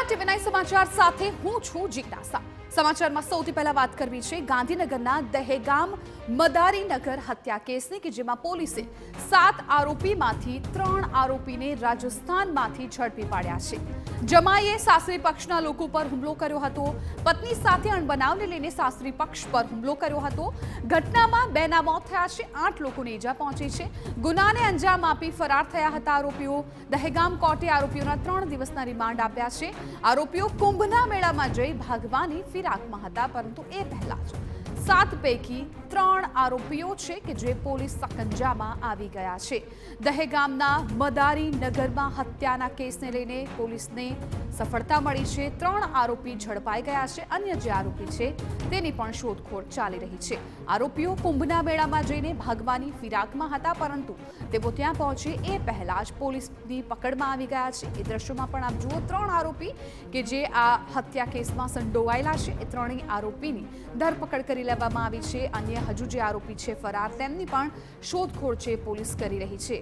ટીવી9 સમાચાર સાથે હું છું જિજ્ઞાસા। સમાચારમાં સૌથી પહેલા વાત કરવી છે ગાંધીનગરના દહેગામ મદારીનગર હત્યા કેસની કે જેમાં પોલીસે 7 આરોપીમાંથી 3 આરોપીને રાજસ્થાનમાંથી ઝડપી પાડ્યા છે। જમાઈએ સાસરી પક્ષના લોકો પર હુમલો કર્યો હતો। પત્ની સાથે અણબનાવને લઈને સાસરી પક્ષ પર હુમલો કર્યો હતો। ઘટનામાં 2ના મોત થયા છે, 8 લોકોને ઈજા પહોંચી છે। ગુનાને અંજામ આપી ફરાર થયા હતા આરોપીઓ। દહેગામ કોર્ટે આરોપીઓના 3 દિવસના રિમાન્ડ આપ્યા છે। આરોપીઓ કુંભના મેળામાં જઈ ભાગવાની ફિરાકમાં હતા, પરંતુ એ પહેલા જ 7 પૈકી 3 આરોપીઓ છે કે જે પોલીસ સકંજામાં આવી ગયા છે। દહેગામના મદારીનગરમાં હત્યાના કેસને લઈને પોલીસને સફળતા મળી છે। 3 આરોપી ઝડપાઈ ગયા છે। અન્ય જે આરોપી છે તેની પણ શોધખોળ ચાલી રહી છે। આરોપીઓ કુંભના મેળામાં જઈને ભાગવાની ફિરાકમાં હતા, પરંતુ તેઓ ત્યાં પહોંચે એ પહેલા જ પોલીસની પકડમાં આવી ગયા છે। એ દ્રશ્યોમાં પણ આપ જુઓ, 3 આરોપી કે જે આ હત્યા કેસમાં સંડોવાયેલા છે એ 3 આરોપીની ધરપકડ કરી લેવામાં આવી છે। અન્ય હજુ જે આરોપી છે ફરાર, તેમની પણ શોધખોળ છે પોલીસ કરી રહી છે।